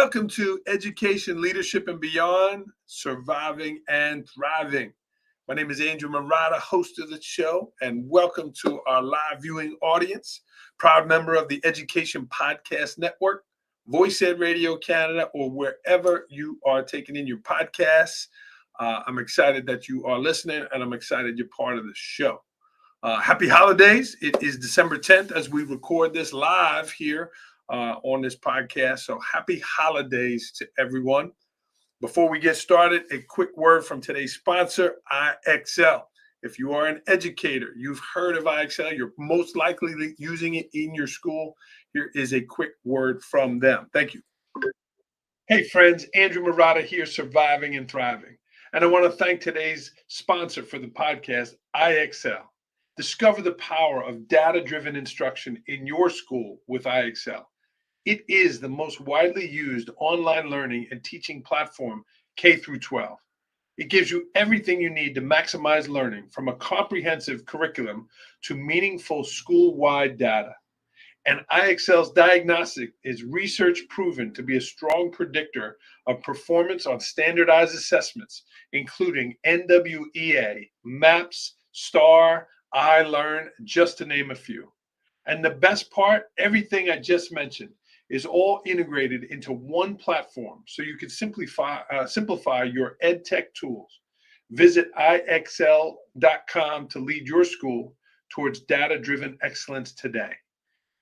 Welcome to Education, Leadership, and Beyond, Surviving and Thriving. My name is Andrew Murata, host of the show, and welcome to our live viewing audience. Proud member of the Education Podcast Network, Voice Ed Radio Canada, or wherever you are taking in your podcasts. I'm excited that you are listening, and I'm excited you're part of the show. Happy holidays. It is December 10th as we record this live here on this podcast. So happy holidays to everyone. Before we get started, a quick word from today's sponsor, IXL. If you are an educator, you've heard of IXL, you're most likely using it in your school. Here is a quick word from them. Thank you. Hey friends, Andrew Murata here, Surviving and Thriving. And I want to thank today's sponsor for the podcast, IXL. Discover the power of data-driven instruction in your school with IXL. It is the most widely used online learning and teaching platform K through 12. It gives you everything you need to maximize learning, from a comprehensive curriculum to meaningful school-wide data. And IXL's diagnostic is research proven to be a strong predictor of performance on standardized assessments, including NWEA, MAPS, STAR, iLearn, just to name a few. And the best part, everything I just mentioned is all integrated into one platform, so you can simplify your ed tech tools. Visit IXL.com to lead your school towards data-driven excellence today.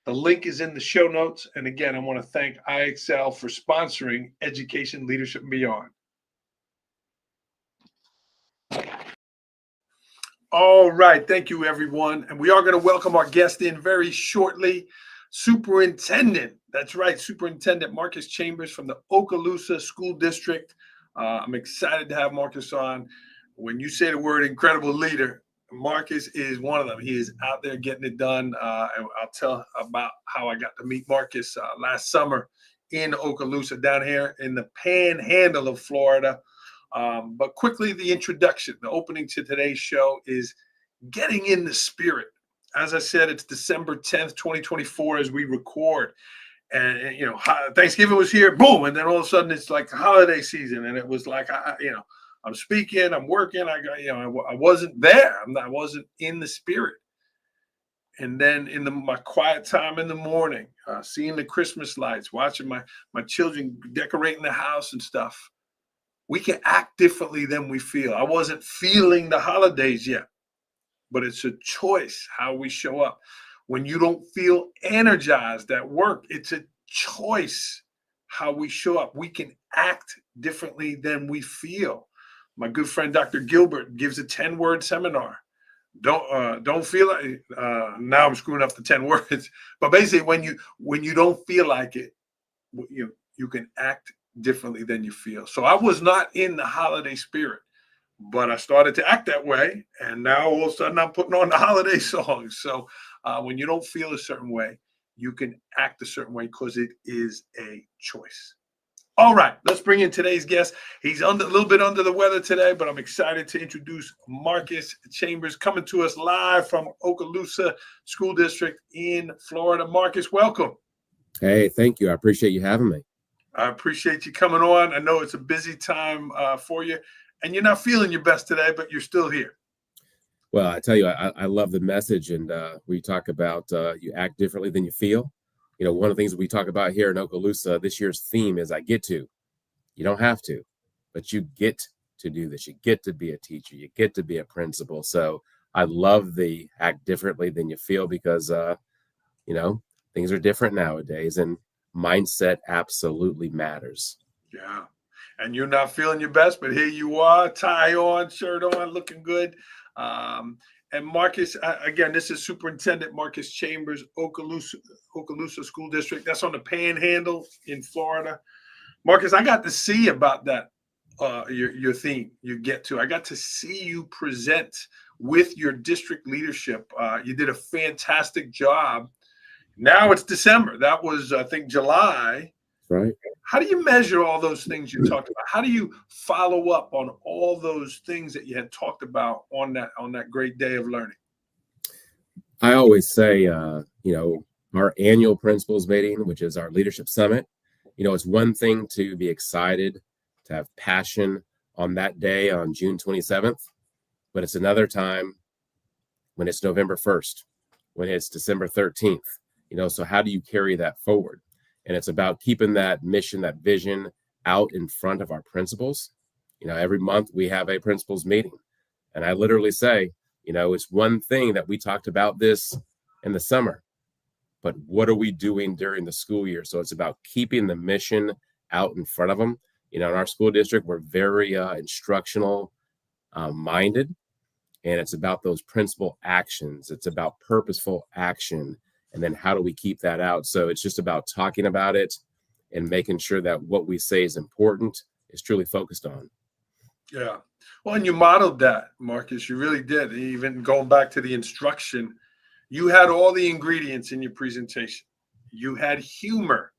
The link is in the show notes. And again, I want to thank IXL for sponsoring Education, Leadership, and Beyond. All right. Thank you, everyone. And we are going to welcome our guest in very shortly. Superintendent, that's right, Superintendent Marcus Chambers from the Okaloosa School District. I'm excited to have Marcus on. When you say the word incredible leader, Marcus is one of them. He is out there getting it done. And I'll tell about how I got to meet Marcus last summer in Okaloosa, down here in the panhandle of Florida. But quickly, the introduction, the opening to today's show is getting in the spirit. As I said, it's December 10th, 2024 as we record. And, Thanksgiving was here, boom. And then all of a sudden it's like holiday season. And it was like, I'm speaking, I'm working. I wasn't there. I wasn't in the spirit. And then in my quiet time in the morning, seeing the Christmas lights, watching my children decorating the house and stuff, we can act differently than we feel. I wasn't feeling the holidays yet. But it's a choice how we show up. When you don't feel energized at work, it's a choice how we show up. We can act differently than we feel. My good friend Dr. Gilbert gives a 10-word seminar. Don't feel like now I'm screwing up the 10 words. But basically, when you don't feel like it, you can act differently than you feel. So I was not in the holiday spirit. But I started to act that way, and now all of a sudden I'm putting on the holiday songs. So when you don't feel a certain way, you can act a certain way because it is a choice. All right, let's bring in today's guest. He's a little bit under the weather today, but I'm excited to introduce Marcus Chambers, coming to us live from Okaloosa School District in Florida. Marcus, welcome. Hey, thank you. I appreciate you having me. I appreciate you coming on. I know it's a busy time for you. And you're not feeling your best today, but you're still here. Well, I tell you, I love the message. And we talk about you act differently than you feel. One of the things we talk about here in Okaloosa, this year's theme is I get to. You don't have to, but you get to do this. You get to be a teacher. You get to be a principal. So I love the act differently than you feel because, things are different nowadays. And mindset absolutely matters. Yeah. And you're not feeling your best, but here you are, tie on, shirt on, looking good. And Marcus, again, this is Superintendent Marcus Chambers, Okaloosa School District. That's on the Panhandle in Florida. Marcus, I got to see about that, your theme you get to. I got to see you present with your district leadership. You did a fantastic job. Now it's December. That was, I think, July. Right. How do you measure all those things you talked about? How do you follow up on all those things that you had talked about on that great day of learning? I always say, our annual principals meeting, which is our leadership summit, It's one thing to be excited, to have passion on that day on June 27th, but it's another time when it's November 1st, when it's December 13th. So how do you carry that forward? And it's about keeping that mission, that vision out in front of our principals. Every month we have a principals meeting. And I literally say, it's one thing that we talked about this in the summer, but what are we doing during the school year? So it's about keeping the mission out in front of them. In our school district, we're very instructional minded, and it's about those principal actions. It's about purposeful action. And then how do we keep that out? So it's just about talking about it and making sure that what we say is important is truly focused on. Yeah. Well, and you modeled that, Marcus. You really did. Even going back to the instruction, you had all the ingredients in your presentation. You had humor.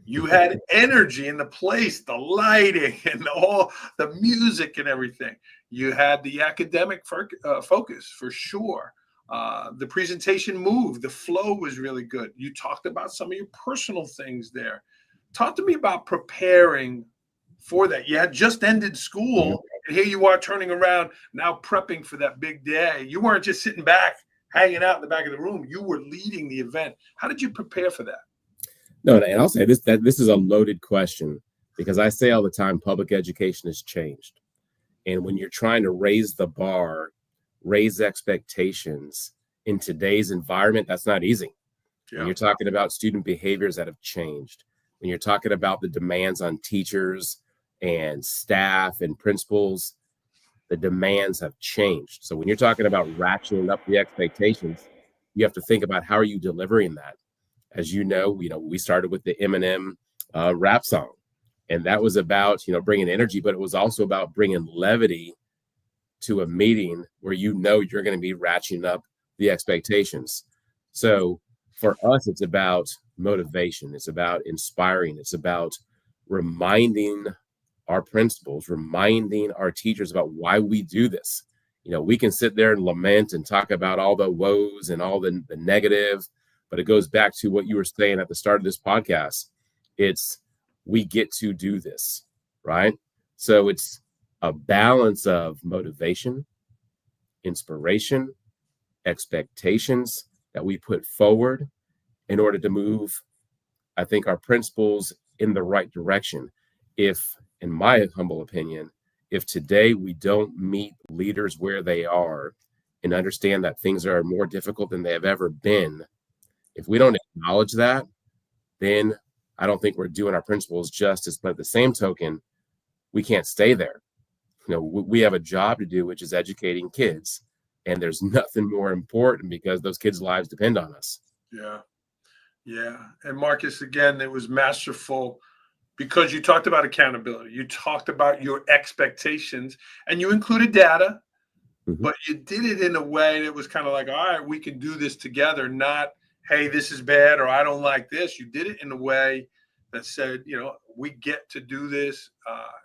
You had energy in the place, the lighting and all the music and everything. You had the academic focus for sure. The presentation moved. The flow was really good. You talked about some of your personal things there. Talk to me about preparing for that. You had just ended school, and here you are turning around now prepping for that big day. You weren't just sitting back, hanging out in the back of the room. You were leading the event. How did you prepare for that? No, and I'll say this, that this is a loaded question, because I say all the time, public education has changed. And when you're trying to raise the bar, raise expectations in today's environment, that's not easy. Yeah. When you're talking about student behaviors that have changed, when you're talking about the demands on teachers and staff and principals, the demands have changed. So when you're talking about ratcheting up the expectations, you have to think about how are you delivering that. As you know, we started with the Eminem rap song, and that was about, bringing energy, but it was also about bringing levity to a meeting where you're going to be ratcheting up the expectations. So for us, it's about motivation. It's about inspiring. It's about reminding our principals, reminding our teachers about why we do this. We can sit there and lament and talk about all the woes and all the negative, but it goes back to what you were saying at the start of this podcast. It's we get to do this, right? So it's a balance of motivation, inspiration, expectations that we put forward in order to move, I think, our principals in the right direction. If, in my humble opinion, if today we don't meet leaders where they are and understand that things are more difficult than they have ever been, if we don't acknowledge that, then I don't think we're doing our principals justice. But at the same token, we can't stay there. We have a job to do, which is educating kids. And there's nothing more important because those kids' lives depend on us. Yeah. Yeah. And Marcus, again, it was masterful because you talked about accountability. You talked about your expectations and you included data, but you did it in a way that was kind of like, all right, we can do this together, not, hey, this is bad or I don't like this. You did it in a way that said, we get to do this.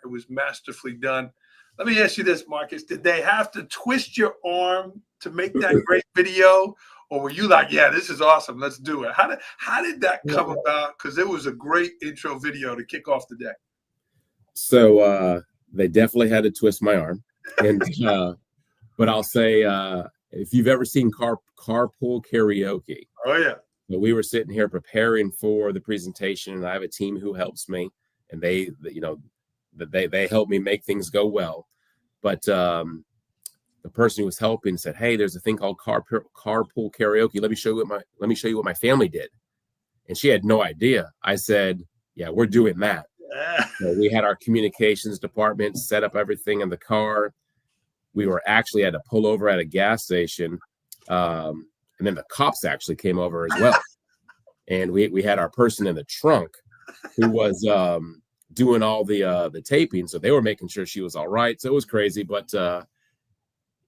It was masterfully done. Let me ask you this, Marcus. Did they have to twist your arm to make that great video? Or were you like, yeah, this is awesome. Let's do it. How did that come about? Because it was a great intro video to kick off the day. So they definitely had to twist my arm. And but I'll say, if you've ever seen carpool karaoke. Oh, yeah. So we were sitting here preparing for the presentation, and I have a team who helps me, and they help me make things go well. But the person who was helping said, "Hey, there's a thing called carpool karaoke. Let me show you what my family did." And she had no idea. I said, "Yeah, we're doing that." So we had our communications department set up everything in the car. We were actually had to pull over at a gas station, and then the cops actually came over as well. And we had our person in the trunk who was doing all the taping, so they were making sure she was all right. So it was crazy, but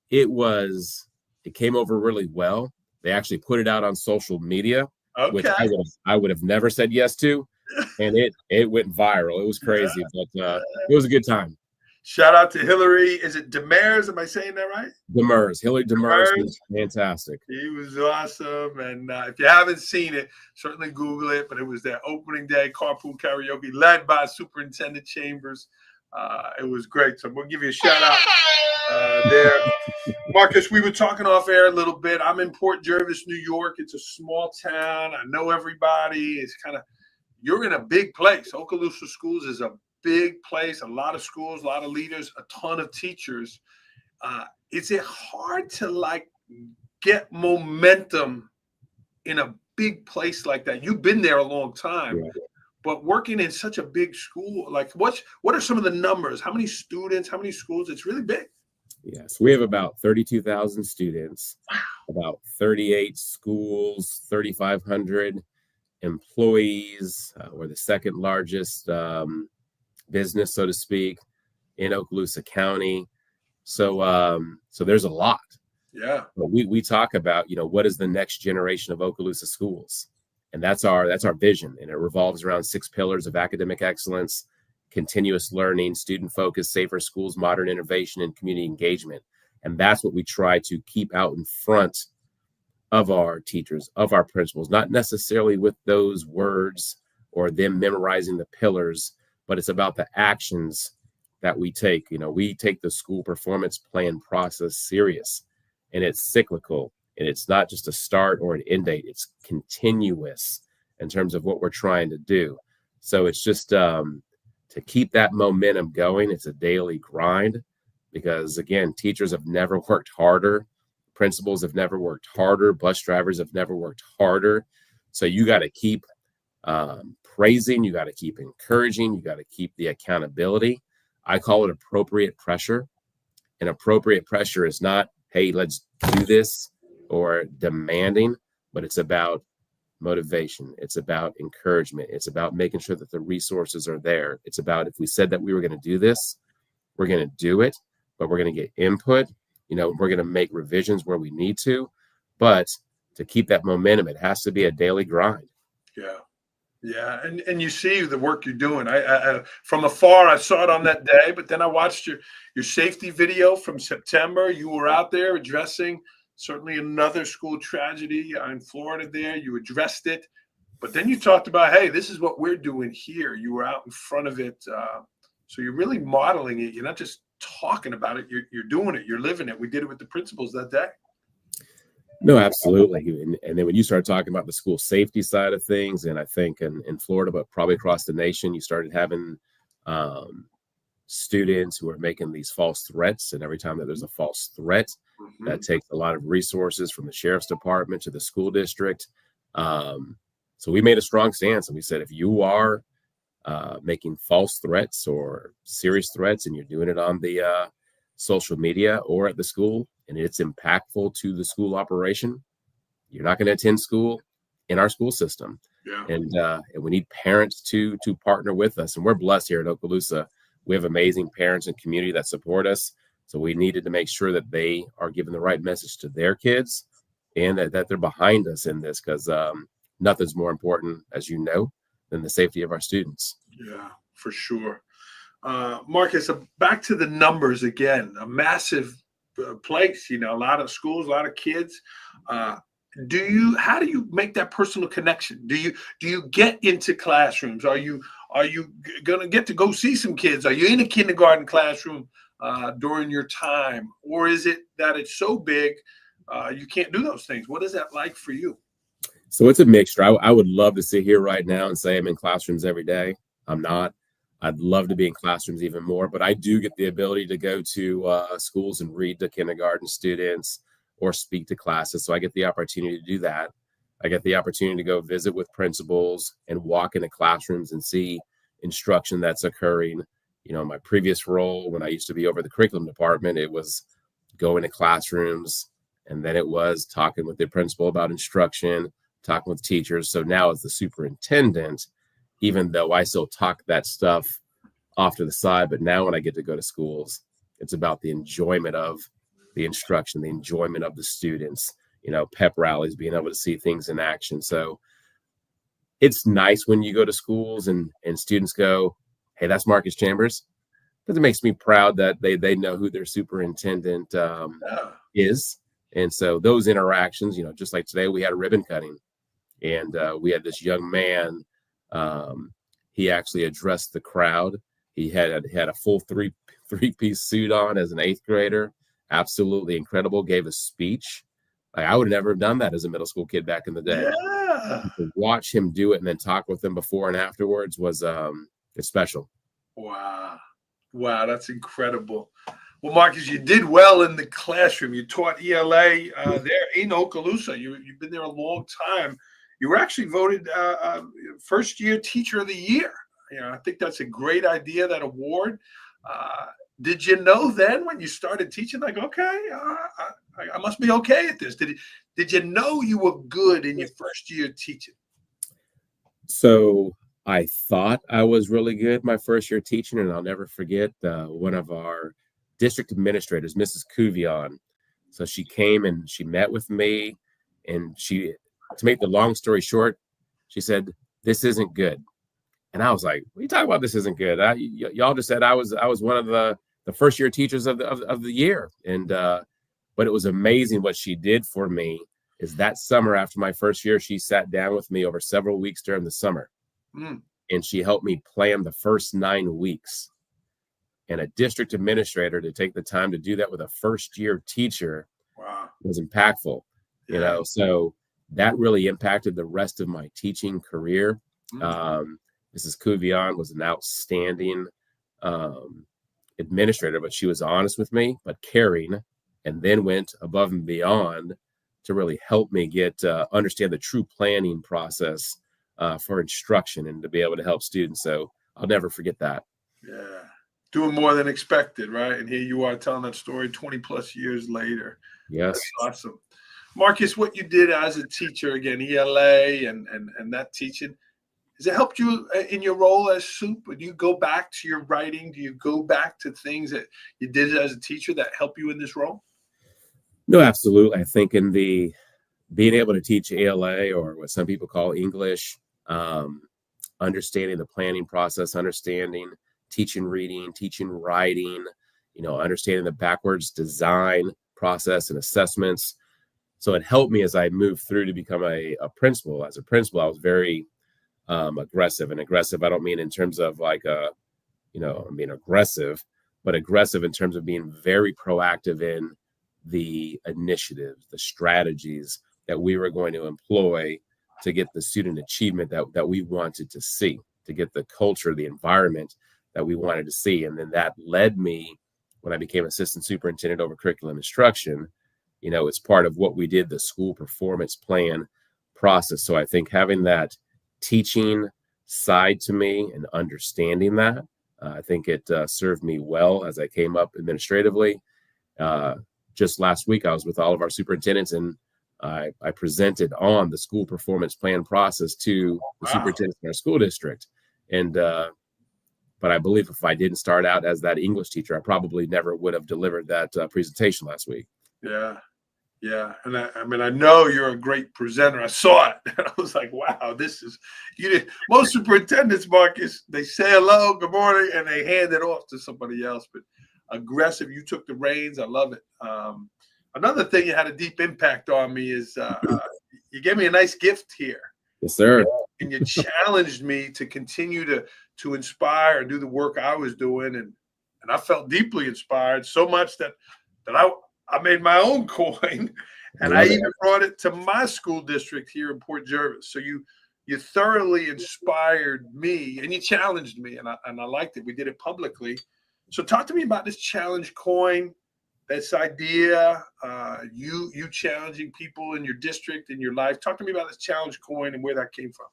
it came over really well. They actually put it out on social media, which I would have never said yes to, and it went viral. It was crazy, but it was a good time. Shout out to Hillary. Is it Demers? Am I saying that right? Demers, Hillary Demers Demers. was fantastic. He was awesome. And if you haven't seen it, certainly Google it. But it was their opening day carpool karaoke led by Superintendent Chambers. It was great. So we'll give you a shout out there. Marcus, we were talking off air a little bit. I'm in Port Jervis, New York. It's a small town. I know everybody. It's kind of, you're in a big place. Okaloosa Schools is a big place, a lot of schools, a lot of leaders, a ton of teachers. Is it hard to like get momentum in a big place like that? You've been there a long time, but working in such a big school, like what are some of the numbers? How many students, how many schools? It's really big. Yes, we have about 32,000 students, about 38 schools, 3,500 employees. We're the second largest business, so to speak, in Okaloosa County. So there's a lot. Yeah. But we talk about, what is the next generation of Okaloosa schools? And that's our vision. And it revolves around 6 pillars of academic excellence, continuous learning, student focus, safer schools, modern innovation, and community engagement. And that's what we try to keep out in front of our teachers, of our principals, not necessarily with those words or them memorizing the pillars, but it's about the actions that we take. We take the school performance plan process serious, and it's cyclical, and it's not just a start or an end date. It's continuous in terms of what we're trying to do. So it's just to keep that momentum going. It's a daily grind because, again, teachers have never worked harder. Principals have never worked harder. Bus drivers have never worked harder. So you got to keep praising. You got to keep encouraging. You got to keep the accountability. I call it appropriate pressure. And appropriate pressure is not, hey, let's do this, or demanding, but it's about motivation. It's about encouragement. It's about making sure that the resources are there. It's about, if we said that we were going to do this, we're going to do it, but we're going to get input. We're going to make revisions where we need to, but to keep that momentum, it has to be a daily grind. Yeah. Yeah. And you see the work you're doing. I from afar, I saw it on that day, but then I watched your safety video from September. You were out there addressing certainly another school tragedy in Florida there. You addressed it, but then you talked about, hey, this is what we're doing here. You were out in front of it. So you're really modeling it. You're not just talking about it. You're doing it. You're living it. We did it with the principals that day. No, absolutely. And then when you start talking about the school safety side of things, and I think in Florida, but probably across the nation, you started having students who are making these false threats. And every time that there's a false threat, that takes a lot of resources from the sheriff's department to the school district. So we made a strong stance, and we said, if you are making false threats or serious threats, and you're doing it on the social media or at the school, and it's impactful to the school operation, you're not going to attend school in our school system. Yeah. And we need parents to partner with us. And we're blessed here at Okaloosa. We have amazing parents and community that support us. So we needed to make sure that they are giving the right message to their kids, and that they're behind us in this, because nothing's more important, as you know, than the safety of our students. Yeah, for sure. Marcus, back to the numbers again, a massive place, a lot of schools, a lot of kids. How do you make that personal connection? Do you get into classrooms? Are you gonna get to go see some kids? Are you in a kindergarten classroom during your time, or is it that it's so big you can't do those things? What is that like for you? So it's a mixture. I would love to sit here right now and say I'm in classrooms every day. I'm not. I'd love to be in classrooms even more, but I do get the ability to go to schools and read to kindergarten students or speak to classes. So I get the opportunity to do that. I get the opportunity to go visit with principals and walk into classrooms and see instruction that's occurring. My previous role, when I used to be over the curriculum department, it was going to classrooms, and then it was talking with the principal about instruction, talking with teachers. So now as the superintendent, even though I still talk that stuff off to the side, but now when I get to go to schools, it's about the enjoyment of the instruction, the enjoyment of the students, pep rallies, being able to see things in action. So it's nice when you go to schools and students go, hey, that's Marcus Chambers. because it makes me proud that they know who their superintendent Yeah. is. And so those interactions, just like today, we had a ribbon cutting, and we had this young man. Um, he actually addressed the crowd. He had a full three-piece suit on as an eighth grader. Absolutely incredible. Gave a speech. Like, I would have never done that as a middle school kid back in the day. Yeah. To watch him do it and then talk with them before and afterwards was it's special. Wow. Wow, that's incredible. Well, Marcus, you did well in the classroom. You taught ELA there in Okaloosa. You've been there a long time. You were actually voted first year teacher of the year. I think that's a great idea, that award. Did you know then when you started teaching, like, okay, I must be okay at this? Did you know you were good in your first year teaching? So I thought I was really good my first year teaching, and I'll never forget one of our district administrators, Mrs. Cuvion. So she came and she met with me, and to make the long story short, she said, "This isn't good." And I was like, "What are you talking about? This isn't good? Y'all just said I was one of the first year teachers of the year." And but it was amazing what she did for me. Is that summer after my first year, she sat down with me over several weeks during the summer, and she helped me plan the first 9 weeks. And a district administrator to take the time to do that with a first year teacher, wow, was impactful. So that really impacted the rest of my teaching career. Mrs. Cuvion was an outstanding administrator, but she was honest with me, but caring, and then went above and beyond to really help me get understand the true planning process for instruction and to be able to help students. So I'll never forget that. Yeah. Doing more than expected, right? And here you are telling that story 20 plus years later. Yes. That's awesome. Marcus, what you did as a teacher, again, ELA and that teaching, has it helped you in your role as SUP? Do you go back to your writing? Do you go back to things that you did as a teacher that help you in this role? No, absolutely. I think in the being able to teach ALA, or what some people call English, understanding the planning process, understanding teaching reading, teaching writing, understanding the backwards design process and assessments. So it helped me as I moved through to become a principal. As a principal, I was very aggressive. And aggressive, I don't mean in terms of like being aggressive, but aggressive in terms of being very proactive in the initiatives, the strategies that we were going to employ to get the student achievement that we wanted to see, to get the culture, the environment that we wanted to see. And then that led me, when I became assistant superintendent over curriculum instruction, it's part of what we did, the school performance plan process. So I think having that teaching side to me and understanding that, I think it served me well as I came up administratively. Just last week, I was with all of our superintendents, and I presented on the school performance plan process to the superintendents in our school district. And but I believe if I didn't start out as that English teacher, I probably never would have delivered that presentation last week. Yeah. Yeah. And I know you're a great presenter. I saw it. I was like, wow, most superintendents, Marcus, they say hello, good morning, and they hand it off to somebody else. But aggressive, you took the reins. I love it. Another thing you had a deep impact on me is you gave me a nice gift here. Yes, sir. And you challenged me to continue to inspire and do the work I was doing. And I felt deeply inspired, so much that I made my own coin, and I even brought it to my school district here in Port Jervis. So you thoroughly inspired me, and you challenged me, and I liked it. We did it publicly. So talk to me about this challenge coin, this idea, you challenging people in your district, in your life. Talk to me about this challenge coin and where that came from.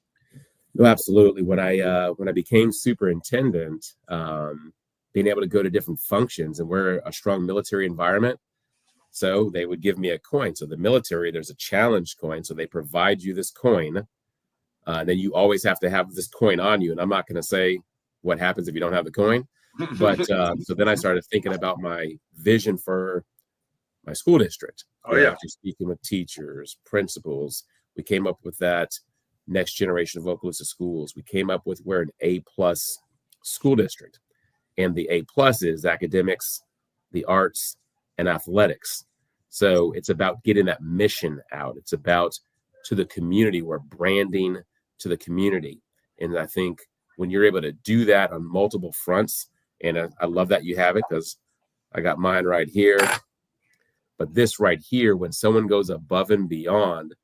No, absolutely. When I became superintendent, being able to go to different functions, and we're a strong military environment, so they would give me a coin. So the military, there's a challenge coin. So they provide you this coin. And then you always have to have this coin on you. And I'm not going to say what happens if you don't have the coin. But so then I started thinking about my vision for my school district. After speaking with teachers, principals, we came up with that next generation of Okaloosa schools. We came up with we're an A+ school district. and the A plus is academics, the arts, and athletics. So it's about getting that mission out. It's about to the community. We're branding to the community. And I think when you're able to do that on multiple fronts, and I love that you have it because I got mine right here. But this right here, when someone goes above and beyond,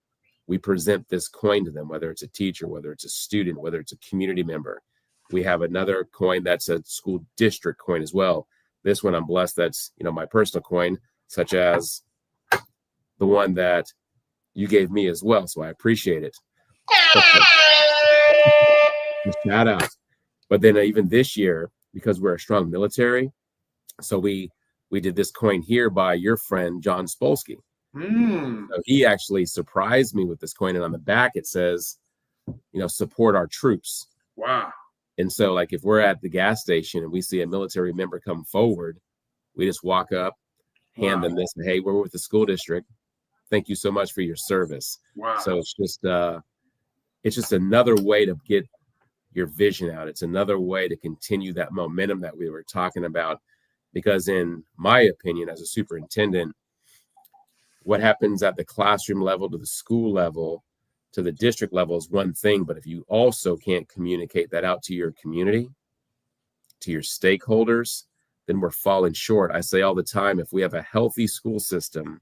we present this coin to them, whether it's a teacher, whether it's a student, whether it's a community member. We have another coin that's a school district coin as well. This one, I'm blessed, that's, my personal coin, such as the one that you gave me as well. So I appreciate it. Shout out. But then even this year, because we're a strong military, so we did this coin here by your friend, John Spolsky. So he actually surprised me with this coin. And on the back, it says, support our troops. Wow. And so like if we're at the gas station and we see a military member come forward, we just walk up, hand them this, and, hey, we're with the school district. Thank you so much for your service. Wow. So it's just another way to get your vision out. It's another way to continue that momentum that we were talking about. Because in my opinion, as a superintendent, what happens at the classroom level to the school level to the district level is one thing. But if you also can't communicate that out to your community, to your stakeholders, then we're falling short. I say all the time, if we have a healthy school system,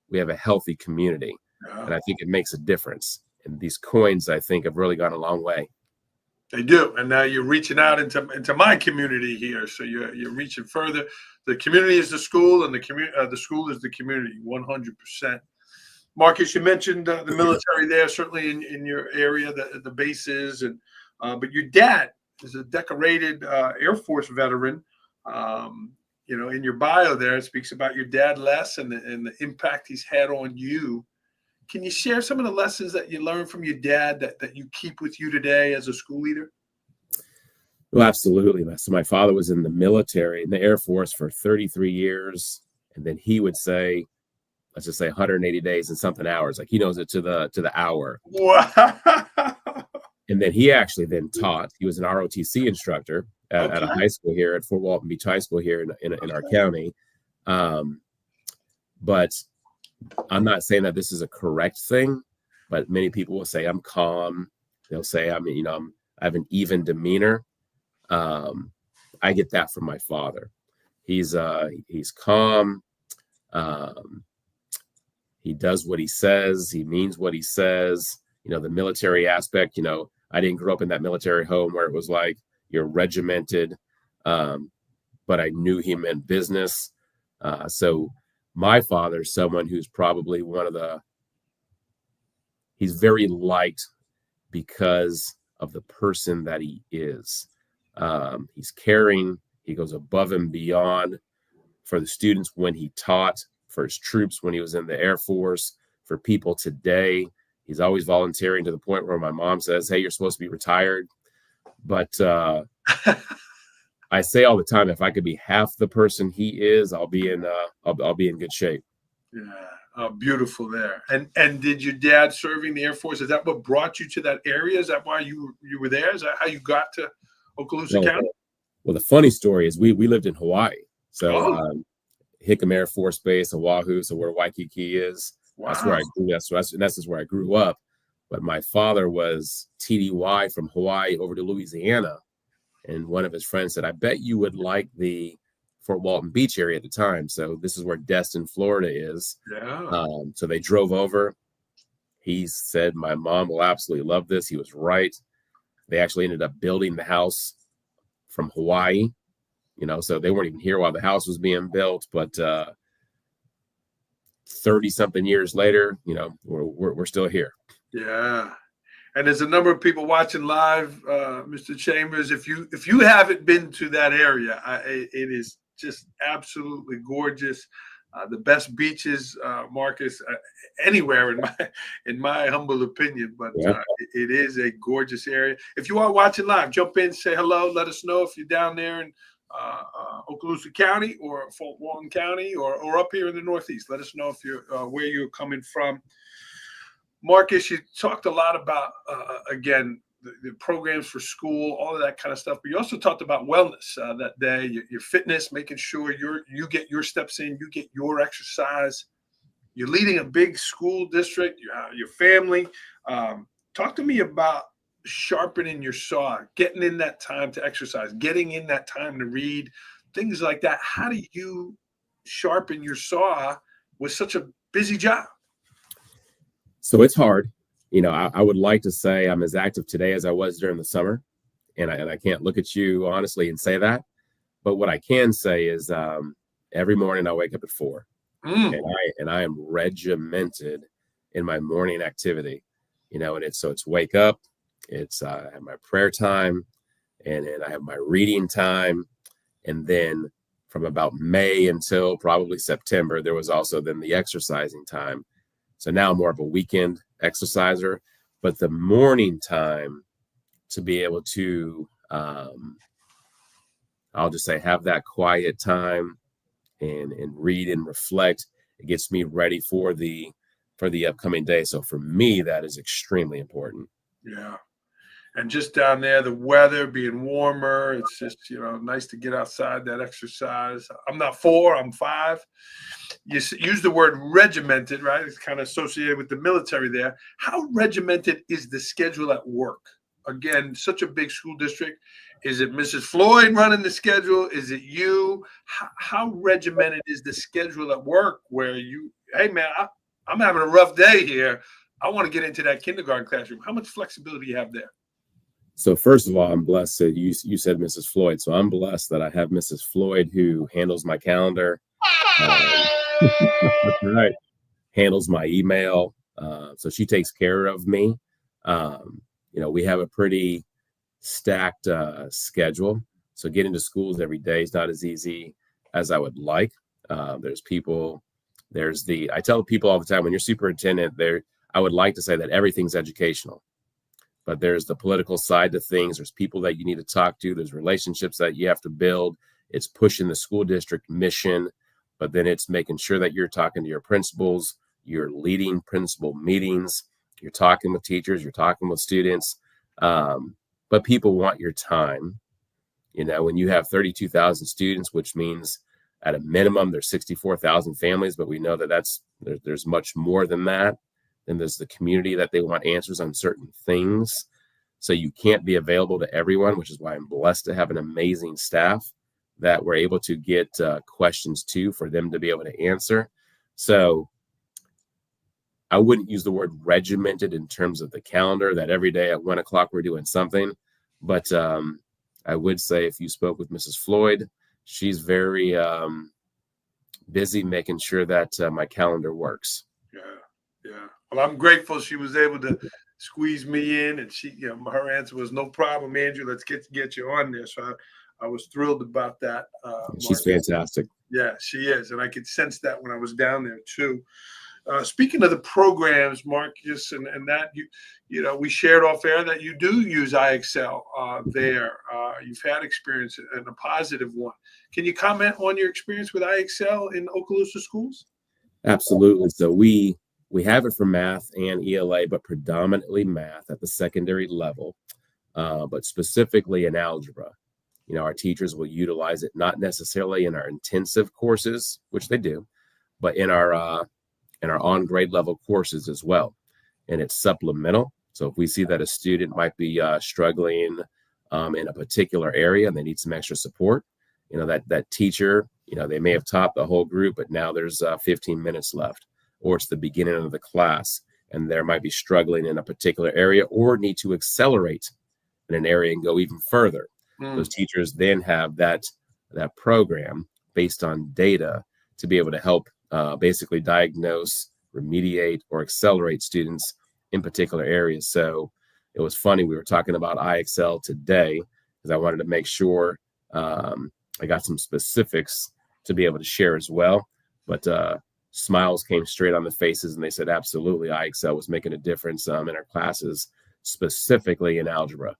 we have a healthy community. Yeah. And I think it makes a difference. And these coins, I think, have really gone a long way. They do. And now you're reaching out into my community here. So you're reaching further. The community is the school, and the school is the community, 100%. Marcus, you mentioned the military there, certainly in your area, the bases, and but your dad is a decorated Air Force veteran. In your bio there, it speaks about your dad, Les, and the impact he's had on you. Can you share some of the lessons that you learned from your dad that you keep with you today as a school leader? Well, absolutely. So my father was in the military, in the Air Force for 33 years. And then he would say, let's just say 180 days and something hours. Like he knows it to the hour. Wow. And then he actually then taught. He was an ROTC instructor at a high school here at Fort Walton Beach High School here in our county. But I'm not saying that this is a correct thing, but many people will say I'm calm. They'll say I have an even demeanor. I get that from my father. He's calm. He does what he says. He means what he says. The military aspect. I didn't grow up in that military home where it was like you're regimented, but I knew he meant business. So my father's someone who's probably he's very liked because of the person that he is. He's caring. He goes above and beyond for the students when he taught, for his troops when he was in the Air Force, for people today. He's always volunteering to the point where my mom says, hey, you're supposed to be retired. But I say all the time, if I could be half the person he is, I'll be in good shape. Yeah, beautiful there. And did your dad serving the Air Force? Is that what brought you to that area? Is that why you were there? Is that how you got to Okaloosa County? Well, the funny story is we lived in Hawaii, so Hickam Air Force Base, Oahu, so where Waikiki is. Wow. That's where I grew. That's where I grew up. But my father was TDY from Hawaii over to Louisiana. And one of his friends said, I bet you would like the Fort Walton Beach area at the time. So this is where Destin, Florida is. Yeah. So they drove over. He said, my mom will absolutely love this. He was right. They actually ended up building the house from Hawaii, so they weren't even here while the house was being built. But 30 something years later, we're still here. Yeah. And there's a number of people watching live, Mr. Chambers. If you haven't been to that area, it is just absolutely gorgeous. The best beaches, Marcus, anywhere in my humble opinion. But it is a gorgeous area. If you are watching live, jump in, say hello. Let us know if you're down there in Okaloosa County or Fort Walton County or up here in the Northeast. Let us know if you're where you're coming from. Marcus, you talked a lot about, again, the programs for school, all of that kind of stuff. But you also talked about wellness that day, your fitness, making sure you get your steps in, you get your exercise. You're leading a big school district, your family. Talk to me about sharpening your saw, getting in that time to exercise, getting in that time to read, things like that. How do you sharpen your saw with such a busy job? So it's hard. I would like to say I'm as active today as I was during the summer, and I can't look at you honestly and say that. But what I can say is every morning I wake up at 4, and I am regimented in my morning activity. And it's wake up, it's I have my prayer time, and I have my reading time, and then from about May until probably September, there was also then the exercising time. So now I'm more of a weekend exerciser, but the morning time to be able to, I'll just say, have that quiet time and read and reflect, it gets me ready for the upcoming day. So for me, that is extremely important. Yeah. And just down there, the weather being warmer, it's just, nice to get outside, that exercise. I'm not 4, I'm 5. You use the word regimented, right? It's kind of associated with the military there. How regimented is the schedule at work? Again, such a big school district. Is it Mrs. Floyd running the schedule? Is it you? How regimented is the schedule at work where hey, man, I'm having a rough day here. I want to get into that kindergarten classroom. How much flexibility do you have there? So first of all, I'm blessed that you said Mrs. Floyd. So I'm blessed that I have Mrs. Floyd who handles my calendar, right, handles my email. So she takes care of me. We have a pretty stacked schedule. So getting to schools every day is not as easy as I would like. I tell people all the time, when you're superintendent I would like to say that everything's educational. But there's the political side to things. There's people that you need to talk to. There's relationships that you have to build. It's pushing the school district mission, but then it's making sure that you're talking to your principals, you're leading principal meetings, you're talking with teachers, you're talking with students. But people want your time. When you have 32,000 students, which means at a minimum there's 64,000 families, but we know that there's much more than that. And there's the community that they want answers on certain things. So you can't be available to everyone, which is why I'm blessed to have an amazing staff that we're able to get questions to for them to be able to answer. So I wouldn't use the word regimented in terms of the calendar that every day at 1 o'clock we're doing something. But I would say if you spoke with Mrs. Floyd, she's very busy making sure that my calendar works. Yeah. Well, I'm grateful she was able to squeeze me in, and her answer was no problem, Andrew. Let's get you on there. So I was thrilled about that. She's fantastic. Yeah, she is, and I could sense that when I was down there too. Speaking of the programs, Marcus, and that we shared off air that you do use IXL there. You've had experience and a positive one. Can you comment on your experience with IXL in Okaloosa schools? Absolutely. So we have it for math and ELA, but predominantly math at the secondary level, but specifically in algebra. Our teachers will utilize it, not necessarily in our intensive courses, which they do, but in our on grade level courses as well. And it's supplemental. So if we see that a student might be struggling in a particular area and they need some extra support, that teacher, they may have taught the whole group, but now there's 15 minutes left, or it's the beginning of the class and there might be struggling in a particular area or need to accelerate in an area and go even further. Those teachers then have that program based on data to be able to help basically diagnose, remediate, or accelerate students in particular areas. So it was funny. We were talking about IXL today because I wanted to make sure I got some specifics to be able to share as well. But smiles came straight on the faces and they said, absolutely, IXL was making a difference in our classes, specifically in algebra.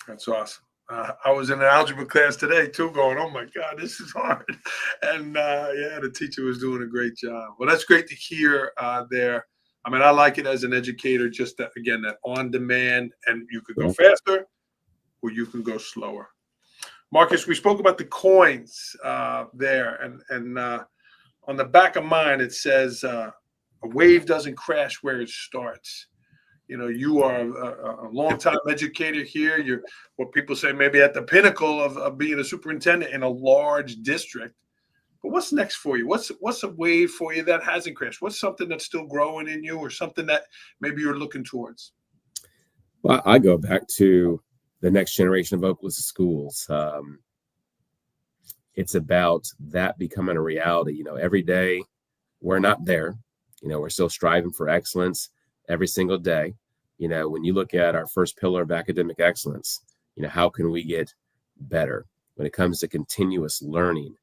That's awesome. I was in an algebra class today too, going, oh my God, this is hard. And the teacher was doing a great job. Well, that's great to hear there, I mean, I like it as an educator, just that, again, that on demand, and you could go Yeah. faster or you can go slower. Marcus, we spoke about the coins there, and on the back of mine, it says, a wave doesn't crash where it starts. You know, you are a long-time educator here. You're what people say maybe at the pinnacle of being a superintendent in a large district. But what's next for you? What's a wave for you that hasn't crashed? What's something that's still growing in you, or something that maybe you're looking towards? Well, I go back to the next generation of Okaloosa schools. It's about that becoming a reality. You know, every day we're not there. You know, we're still striving for excellence every single day. You know, when you look at our first pillar of academic excellence, you know, how can we get better when it comes to continuous learning,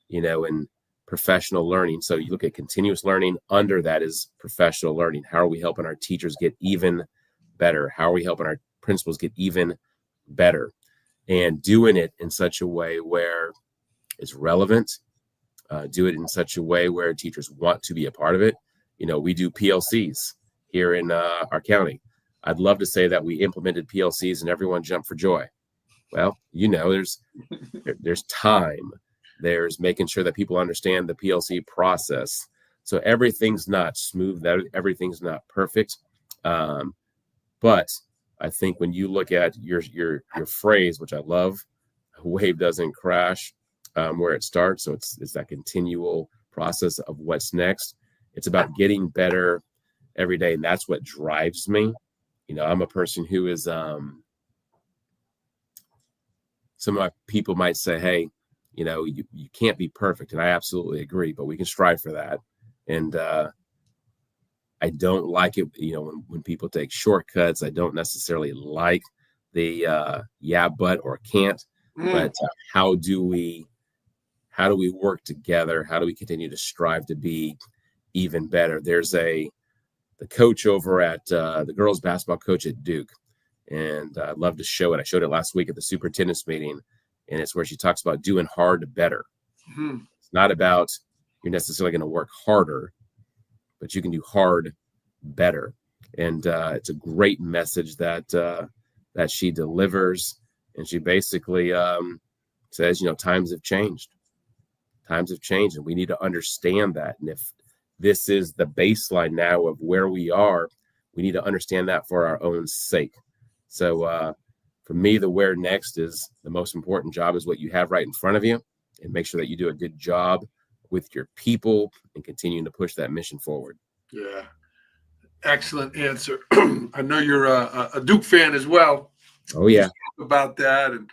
you know, and professional learning? So you look at continuous learning, under that is professional learning. How are we helping our teachers get even better? How are we helping our principals get even better? And doing it in such a way where it's relevant, do it in such a way where teachers want to be a part of it. You know, we do PLCs here in our county. I'd love to say that we implemented PLCs and everyone jumped for joy. Well, you know, there's time. There's making sure that people understand the PLC process. So everything's not smooth. That everything's not perfect. But I think when you look at your phrase, which I love, a wave doesn't crash where it starts. So it's that continual process of what's next. It's about getting better every day, and that's what drives me. You know, I'm a person who is some of my people might say, hey, you know, you can't be perfect, and I absolutely agree, but we can strive for that. And I don't like it, you know, when people take shortcuts. I don't necessarily like the yeah, but or can't. But how do we work together? How do we continue to strive to be even better? There's the coach over at the girls basketball coach at Duke, and I'd love to show it. I showed it last week at the superintendent's meeting, and it's where she talks about doing hard better. It's not about you're necessarily going to work harder, but you can do hard better. And it's a great message that she delivers. And she basically says, you know, times have changed, and we need to understand that. And if this is the baseline now of where we are, we need to understand that for our own sake. So for me, the where next is the most important job is what you have right in front of you, and make sure that you do a good job with your people and continuing to push that mission forward. Yeah. Excellent answer. I know you're a Duke fan as well. Oh, yeah. About that. And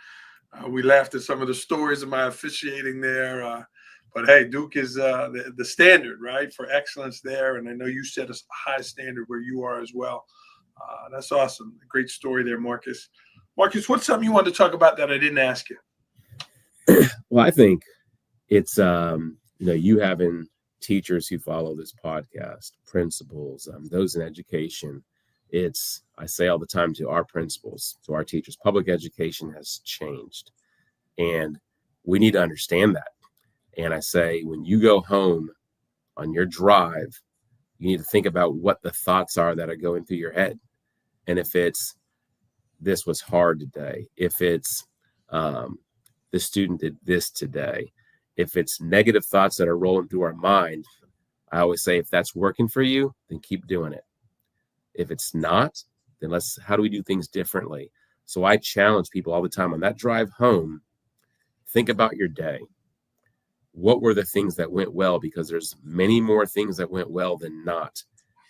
we laughed at some of the stories of my officiating there. But hey, Duke is the standard, right, for excellence there. And I know you set a high standard where you are as well. That's awesome. Great story there, Marcus. Marcus, what's something you wanted to talk about that I didn't ask you? Well, I think it's, you know, you having teachers who follow this podcast, principals, those in education. I say all the time to our principals, to our teachers, public education has changed. And we need to understand that. And I say, when you go home on your drive, you need to think about what the thoughts are that are going through your head. And if it's, this was hard today, if it's the student did this today, if it's negative thoughts that are rolling through our mind, I always say, if that's working for you, then keep doing it. If it's not, then how do we do things differently? So I challenge people all the time on that drive home, think about your day. What were the things that went well? Because there's many more things that went well than not.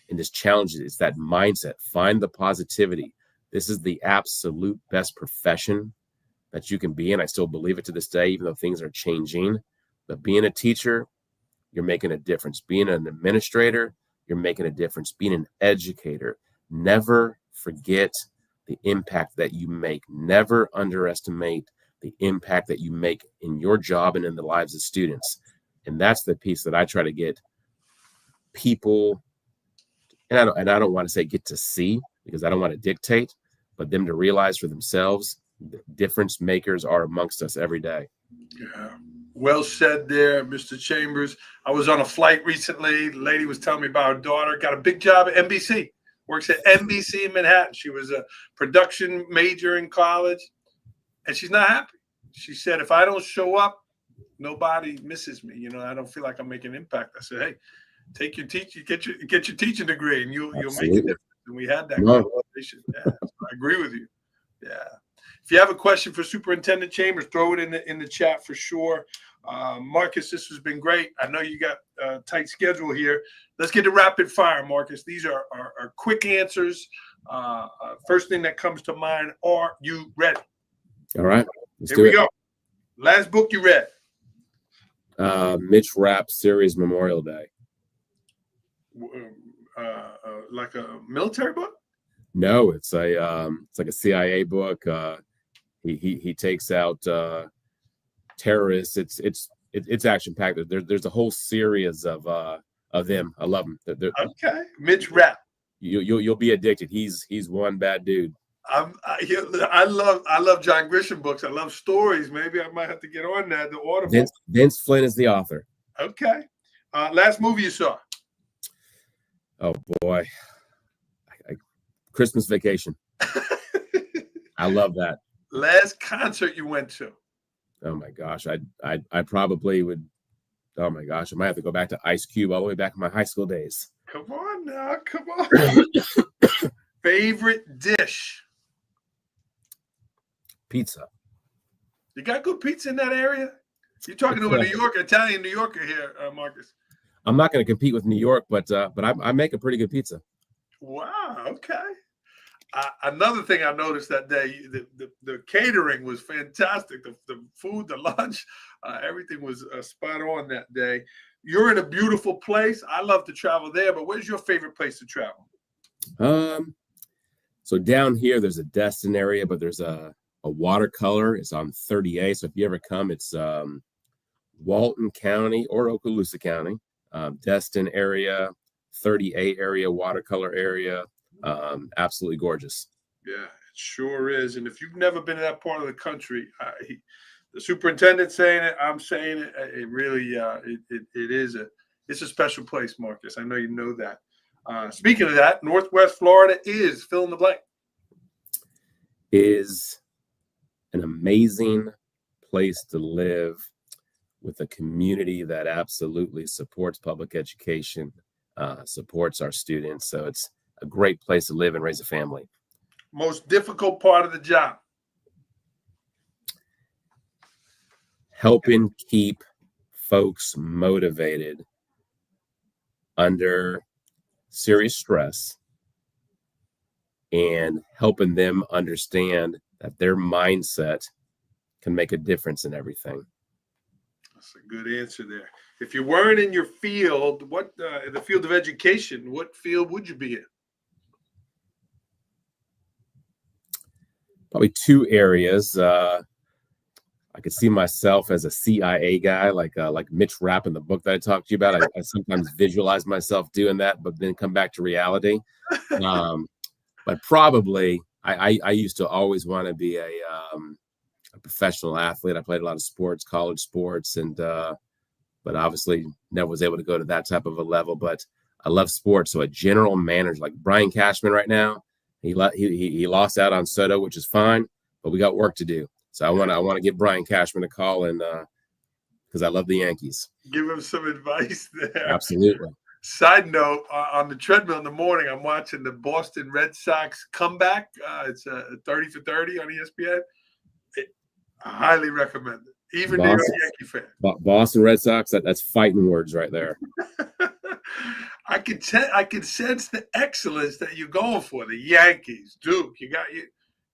And this challenge is that mindset. Find the positivity. This is the absolute best profession that you can be in. I still believe it to this day, even though things are changing. But being a teacher, you're making a difference. Being an administrator, you're making a difference. Being an educator, never forget the impact that you make. Never underestimate the impact that you make in your job and in the lives of students. And that's the piece that I try to get people, and I don't want to say get to see, because I don't want to dictate, but them to realize for themselves, the difference makers are amongst us every day. Yeah. Well said there, Mr. Chambers. I was on a flight recently. The lady was telling me about her daughter, got a big job at NBC, works at NBC in Manhattan. She was a production major in college, and she's not happy. She said, if I don't show up, nobody misses me. You know, I don't feel like I'm making an impact. I said, hey, take your teaching, get your teaching degree, and you'll make a difference. And we had that conversation. Yeah, so I agree with you. Yeah. If you have a question for Superintendent Chambers, throw it in the chat for sure. Marcus, this has been great. I know you got a tight schedule here. Let's get to rapid fire, Marcus. These are quick answers. First thing that comes to mind, are you ready? All right. Here we go. Last book you read? Mitch Rapp series Memorial Day. Like a military book? No, it's like a CIA book. He takes out terrorists. It's action packed. There's a whole series of them. I love them. Okay, Mitch Rapp. You'll be addicted. He's one bad dude. I love John Grisham books. I love stories. Maybe I might have to get on that. The Audible. Vince Flynn is the author. Okay. Last movie you saw? Oh boy, Christmas Vacation. I love that. Last concert you went to? Oh my gosh, I probably would. Oh my gosh, I might have to go back to Ice Cube all the way back in my high school days. Come on now, come on. Favorite dish? Pizza. You got good pizza in that area? You're talking to a Italian New Yorker here, Marcus. I'm not going to compete with New York, but I make a pretty good pizza. Wow. Okay. Another thing I noticed that day, the catering was fantastic. The food, the lunch, everything was spot on that day. You're in a beautiful place. I love to travel there, but where's your favorite place to travel? So down here, there's a Destin area, but there's a watercolor. It's on 30A. So if you ever come, it's Walton County or Okaloosa County, Destin area, 30A area, watercolor area. Absolutely gorgeous. Yeah, it sure is. And if you've never been to that part of the country, the superintendent's saying it, I'm saying it. It really, it's a special place, Marcus. I know you know that. Speaking of that, Northwest Florida is fill in the blank. Is an amazing place to live with a community that absolutely supports public education, supports our students. So it's a great place to live and raise a family. Most difficult part of the job? Helping keep folks motivated under serious stress and helping them understand that their mindset can make a difference in everything. That's a good answer there. If you weren't in your field, in the field of education, what field would you be in? Probably two areas. I could see myself as a CIA guy, like Mitch Rapp in the book that I talked to you about. I sometimes visualize myself doing that, but then come back to reality. But probably, I used to always want to be a professional athlete. I played a lot of sports, college sports, and but obviously never was able to go to that type of a level. But I love sports. So a general manager like Brian Cashman right now, he lost out on Soto, which is fine, but we got work to do. So I want to give Brian Cashman a call, and because I love the Yankees. Give him some advice there. Absolutely. Side note, on the treadmill in the morning, I'm watching the Boston Red Sox comeback. It's a 30 for 30 on ESPN. I highly recommend it. Even if you're a Yankee fan. Boston Red Sox, that's fighting words right there. I can sense the excellence that you're going for. The Yankees, Duke.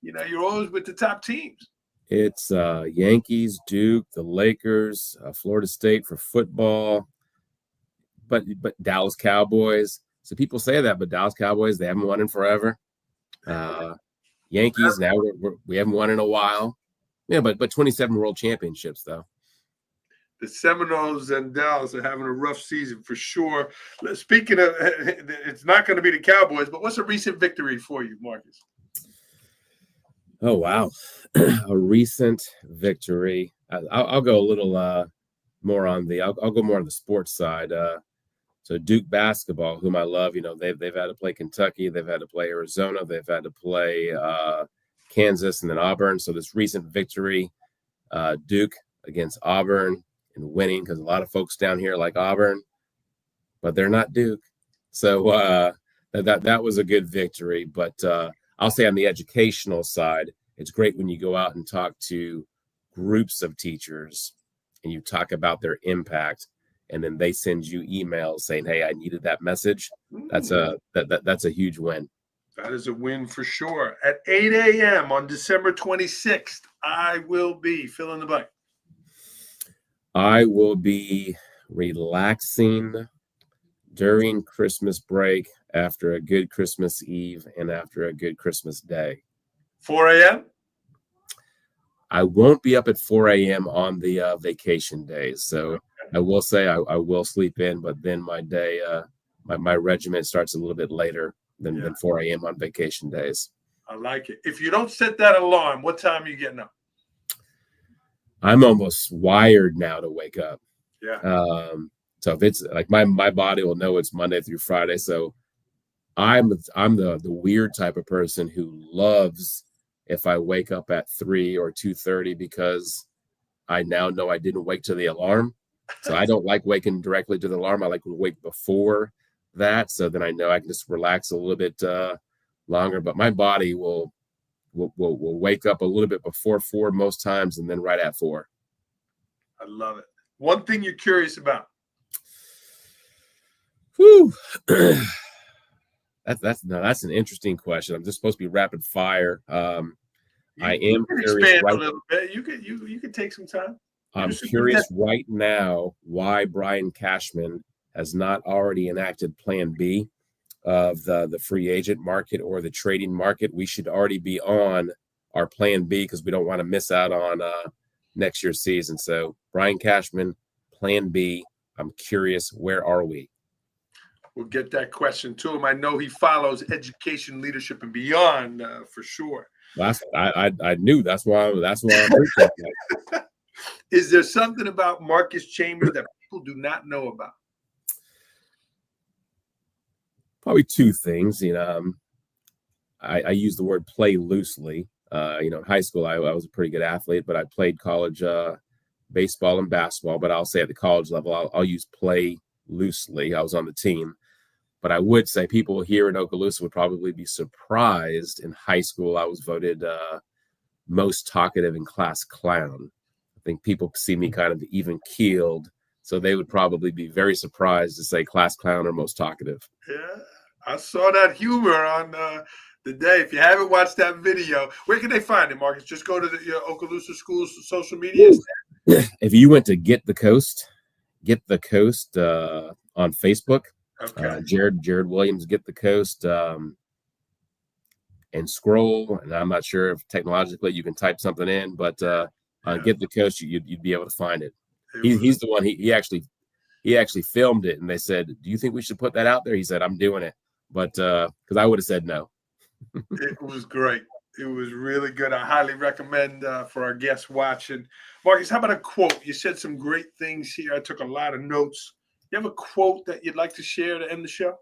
You're always with the top teams. It's Yankees, Duke, the Lakers, Florida State for football, but Dallas Cowboys. So people say that, but Dallas Cowboys, they haven't won in forever. Yankees, now we haven't won in a while. Yeah, but 27 world championships though. The Seminoles and Dallas are having a rough season for sure. Speaking of, it's not going to be the Cowboys, but what's a recent victory for you, Marcus? Oh, wow. A recent victory. I'll go a little more on the I'll go more on the sports side. So Duke basketball, whom I love, they've had to play Kentucky, they've had to play Arizona, they've had to play Kansas, and then Auburn. So this recent victory, Duke against Auburn, and winning, because a lot of folks down here like Auburn, but they're not Duke. So that was a good victory. But I'll say on the educational side, it's great when you go out and talk to groups of teachers and you talk about their impact, and then they send you emails saying, "Hey, I needed that message." That's a huge win. That is a win for sure. At 8 a.m. on December 26th, I will be fill in the blank. I will be relaxing during Christmas break, after a good Christmas Eve and after a good Christmas Day. 4 a.m. I won't be up at 4 a.m. on the vacation days. So I will say I will sleep in, but then my day, my regiment starts a little bit later than 4 a.m. on vacation days. I like it. If you don't set that alarm, what time are you getting up? I'm almost wired now to wake up. Yeah. So if it's like my body will know it's Monday through Friday. So I'm the weird type of person who loves if I wake up at 3 or 2:30, because I now know I didn't wake to the alarm. So I don't like waking directly to the alarm. I like to wake before that, so then I know I can just relax a little bit longer. But my body will wake up a little bit before 4 most times, and then right at 4. I love it. One thing you're curious about. Whew. That's an interesting question. I'm just supposed to be rapid fire. I am can curious expand a little bit. You can take some time. I'm curious right now why Brian Cashman has not already enacted Plan B of the free agent market or the trading market. We should already be on our Plan B, because we don't want to miss out on next year's season. So Brian Cashman, Plan B. I'm curious, where are we? We'll get that question to him. I know he follows education, leadership, and beyond for sure. I knew that's why I'm preaching. Is there something about Marcus Chambers that people do not know about? Probably two things. I use the word play loosely. In high school, I was a pretty good athlete, but I played college baseball and basketball. But I'll say at the college level, I'll use play loosely. I was on the team. But I would say people here in Okaloosa would probably be surprised. In high school, I was voted most talkative and class clown. I think people see me kind of even keeled, so they would probably be very surprised to say class clown or most talkative. Yeah, I saw that humor on the day. If you haven't watched that video, where can they find it, Marcus? Just go to the Okaloosa Schools social media. If you went to Get the Coast on Facebook. Okay. Jared Williams, Get the Coast, and scroll. And I'm not sure if technologically you can type something in, but on Get the Coast, you'd be able to find it. He's the one. He actually filmed it, and they said, "Do you think we should put that out there?" He said, "I'm doing it," but because I would have said no. It was great. It was really good. I highly recommend for our guests watching. Marcus, how about a quote? You said some great things here. I took a lot of notes. You have a quote that you'd like to share to end the show?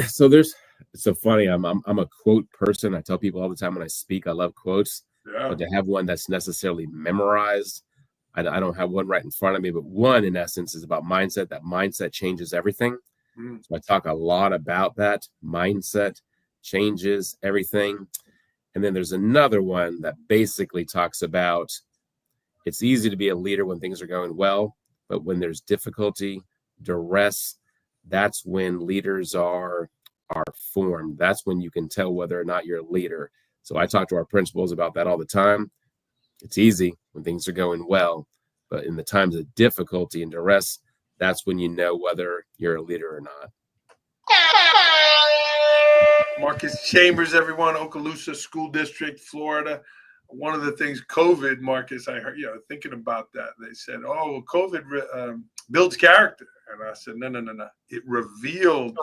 So it's so funny. I'm a quote person. I tell people all the time when I speak, I love quotes. Yeah. But to have one that's necessarily memorized, I don't have one right in front of me. But one, in essence, is about mindset. That mindset changes everything. So I talk a lot about that. Mindset changes everything. And then there's another one that basically talks about it's easy to be a leader when things are going well. But when there's difficulty, duress, that's when leaders are formed. That's when you can tell whether or not you're a leader. So I talk to our principals about that all the time. It's easy when things are going well, but in the times of difficulty and duress, that's when you know whether you're a leader or not. Marcus Chambers, everyone, Okaloosa School District, Florida. One of the things, COVID, Marcus, I heard, thinking about that. They said, "Oh, COVID builds character," and I said, "No. It revealed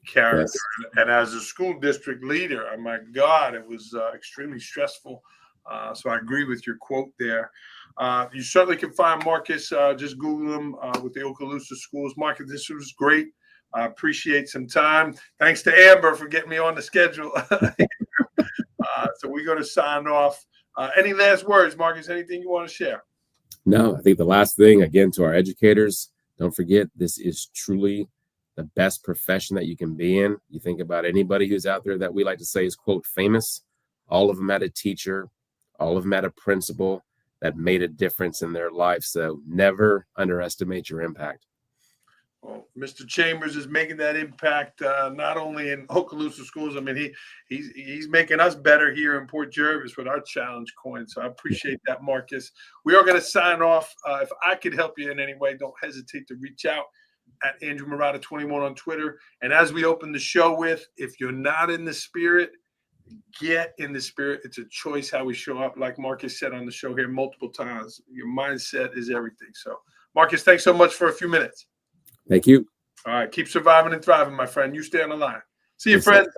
character." Yes. And as a school district leader, oh my God, it was extremely stressful. So I agree with your quote there. You certainly can find Marcus. Just Google him with the Okaloosa Schools. Marcus, this was great. I appreciate some time. Thanks to Amber for getting me on the schedule. So we're going to sign off. Any last words, Marcus? Anything you want to share? No, I think the last thing, again, to our educators, don't forget, this is truly the best profession that you can be in. You think about anybody who's out there that we like to say is, quote, famous. All of them had a teacher, all of them had a principal that made a difference in their life. So never underestimate your impact. Well, Mr. Chambers is making that impact not only in Okaloosa Schools. I mean, he's making us better here in Port Jervis with our challenge coin. So I appreciate that, Marcus. We are going to sign off. If I could help you in any way, don't hesitate to reach out at Andrew Murata 21 on Twitter. And as we open the show with, if you're not in the spirit, get in the spirit. It's a choice how we show up. Like Marcus said on the show here multiple times, your mindset is everything. So, Marcus, thanks so much for a few minutes. Thank you. All right. Keep surviving and thriving, my friend. You stay on the line. See you, friends.